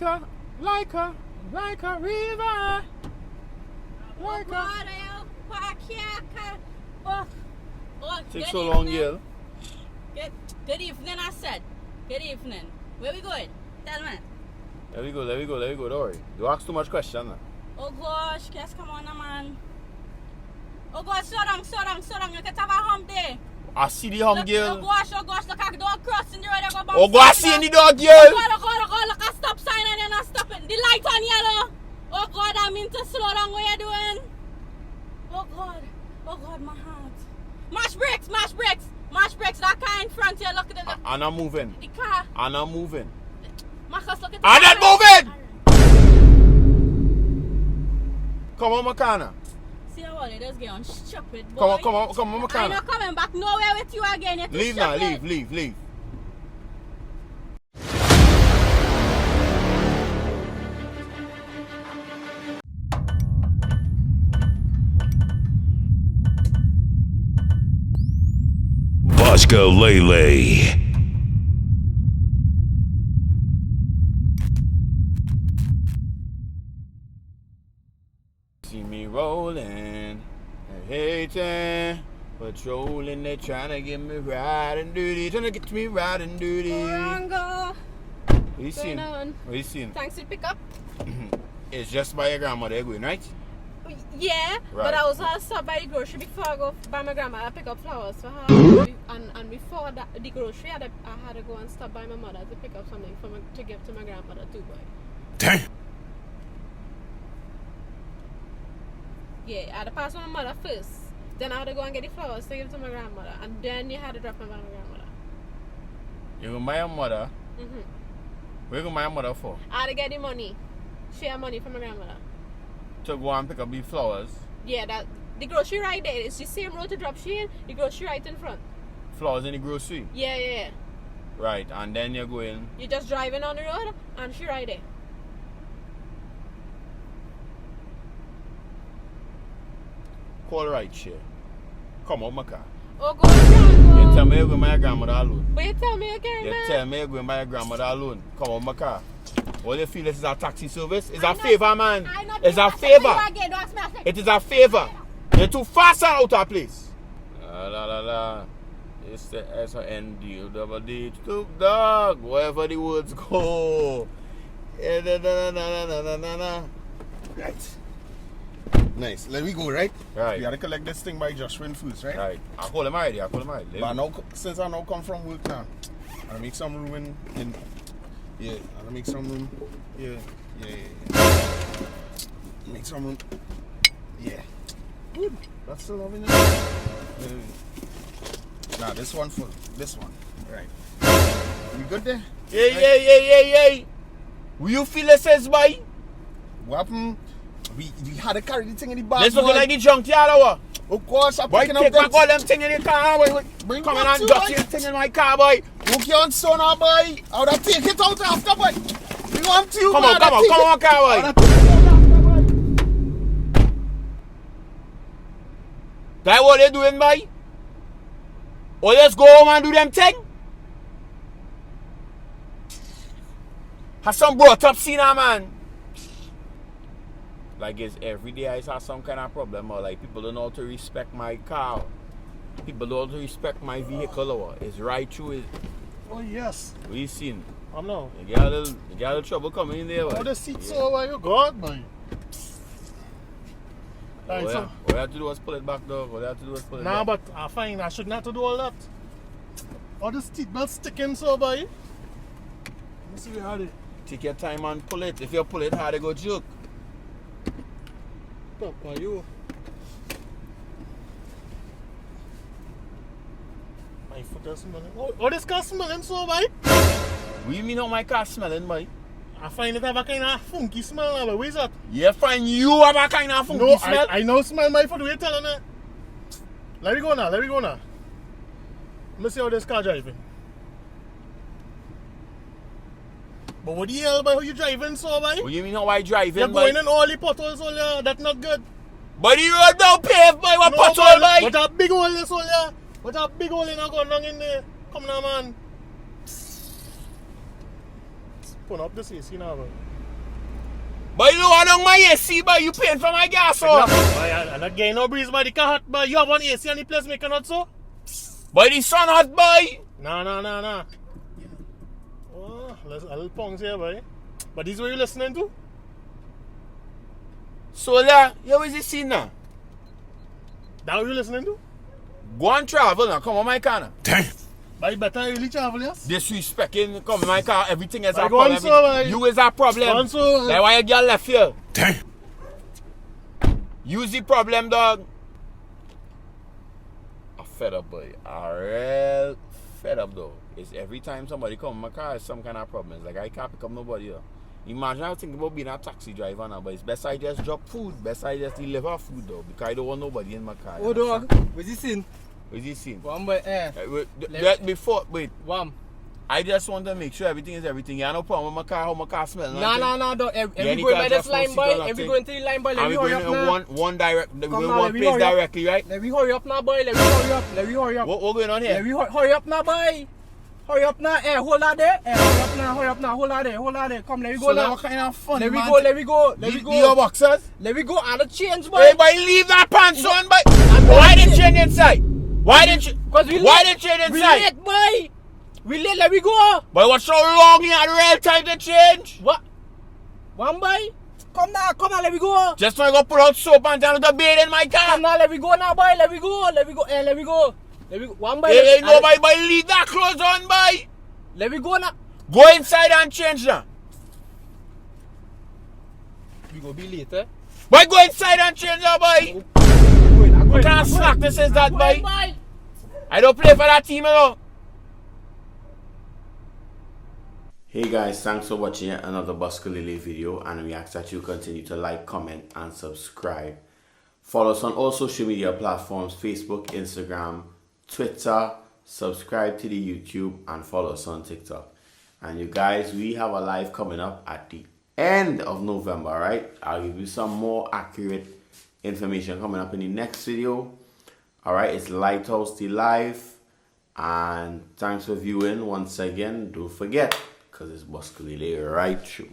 like a river. Like Take so long, girl. Good evening, I said. Good evening. Where we going? Tell me. Let me go. Don't worry. You ask too much questions. Oh gosh, guess come on, man. Oh gosh, slow down. You can have a hump there. I see the hump, girl. Oh gosh, look at the dog crossing the road. Oh gosh, I see the dog, girl. Oh, look at stop sign and you're not stopping. The light on yellow. Oh God, I mean to slow down. What you doing? Oh God, my heart. Mash brakes. That car in front here, look at the... I'm not moving. The car. I'm not moving. Marcus, look at the I'm not moving! Come on, Makana. See how all it does get on stupid, boy. Come on, I'm Makana. not coming back nowhere with you again. You're too Leave now, stupid. leave. Buscalele. See me rolling, hating, patrolling, they trying to get me riding duty, Orango. What you seeing? on? What you seeing? Thanks for pick up. It's just by your grandmother you're going, right? Yeah, Right. but I was also stop by the grocery before I go by my grandma. I pick up flowers for her. and before that, the grocery, I had to go and stop by my mother to pick up something to give to my grandmother too, boy. Damn. Yeah, I had to pass my mother first. Then I had to go and get the flowers to give to my grandmother. And then you had to drop them by my grandmother. You going by your mother? Mm-hmm. Where you going by your mother for? I had to get the money. Share money from my grandmother. To go and pick up the flowers. Yeah, the grocery right there. It's the same road to drop she in. The grocery right in front. Flowers in the grocery. Yeah. Right, and then you're going. You're just driving on the road and she right there. Call right share. Come on, my car. Oh, go on, You tell me you're going by your grandmother alone. But you tell me again, You man. tell me you're going by your grandmother alone. Come on, my car. All you feel is a taxi service? It's a favor, man. It's a favor. It is a favor. You're too fast out of place. La. It's the S-O-N-D double D Stoop dog. Wherever the words go. Right. Nice. Let me go, right? Right. We gotta collect this thing by Joshua Foods, right? Right. I'll call him already. But now, since I now come from work now, I'll make some room in yeah, I'll make some room. Yeah. Make some room. Yeah. Good. That's still loving it. Nah, this one for this one. Right. You good there? Yeah. Will you feel it says boy? What happened? We had to carry the thing in the back. Let's look like the junkyard hour. Of course, I'm Boy, picking take up back them. all them things in the car, boy. Bring Come in back and to dust boy. your thing in my car, boy. Look your son, boy. I would have take it out after, boy. We want you, Come boy. on, car, boy. I would have take it out after, boy. That what they doing, boy? Or let's go home and do them thing? Have some brought up scene, man. Like it's every day I have some kind of problem, or like people don't know how to respect my car. People don't know how to respect my vehicle, or it's right through it. Oh, yes. What you seen? I know. You got a little trouble coming in there, boy. Oh, the seats so where you got, boy. Right, All so. you have to do is pull it back, dog. All you have to do is pull it Nah, back. but I find I shouldn't have to do all that. All the seat belts sticking so, boy. Let me see how they. Take your time and pull it. If you pull it hard, it go joke. Papa, you. My foot is smelling. Oh, this car smelling so, boy. What you mean how my car smelling, boy? I find it have a kind of funky smell now, but where is that? You find you have a kind of funky No, smell? I know smell my foot. What you telling me? Let me go now. Let me see how this car driving. But what the hell, boy? How you driving so, boy? What you mean how I driving, You're boy? going in all the potholes, all yeah. That's not good. But the road don't pave, boy. What No, pothole, boy. boy? What a big hole is all yeah. What a big hole in a gun down in there. Come now, man. put up this AC now, bro. But you lower down my AC, but you paying for my gas, so. I'm not getting no breeze, but it can't hot, but you have one AC on the place making hot, so? But the sun hot, boy. Nah. Oh, a little pongs here, boy. But this is what you listening to? So there, you is the scene now. That what you listening to? Go and travel now, come on my car now. Damn. But you better really travel, yes? Disrespecting, come in my car, everything is But a go on, problem. so, boy. You is a problem. Go on, so, Like why you girl left here? Damn. Use the problem, dog. I'm fed up, boy. I'm real fed up, though. It's every time somebody come in my car, it's some kind of problem. It's like I can't pick up nobody here. Imagine I think about being a taxi driver now, but it's best I just drop food. Best I just deliver food, though, because I don't want nobody in my car. Oh, dog. What's this in? What's this scene? One by air. Wait. One. I just want to make sure everything is everything. You have no problem with my car, how my car smells. Nah, dog. Every any going car by this just no line, seat boy. or Every nothing. going to the line, boy. Let And me we're hurry going up in now. one direct, Come now, one let me place hurry up. directly, right? Let me hurry up now, boy. Let me hurry up. What going on here? Let me hurry up now, boy. Hurry up now. Hold that there. Hurry up now. Hold that there. Come, let me go So now. what kind of fun, Let me man? go. Your boxers? Let me go out of change, boy. Hey, boy, leave that pants on, boy. Why didn't you change inside? Why didn't you change We inside? late, boy. We late. Let me go. Boy, what's so long you had real time to change? What? One, boy. Come now. Let me go. Just so I go put out soap and down the bed in my car. Come now. Let me go now, boy. Let me go. One, boy. Hey, no, boy, leave that clothes on, boy. Let me go now. Go inside and change now. We go be late, eh? Boy, go inside and change now, boy. What kind of slackness is that, boy? I don't play for that team, you know. Hey guys, thanks for watching yet another Buscalele video, and we ask that you continue to like, comment and subscribe. Follow us on all social media platforms, Facebook, Instagram, Twitter, subscribe to the YouTube and follow us on TikTok. And you guys, we have a live coming up at the end of November, right? I'll give you some more accurate information coming up in the next video. Alright, it's Lighthouse the Live, and thanks for viewing once again. Don't forget, because it's Buscalele right through.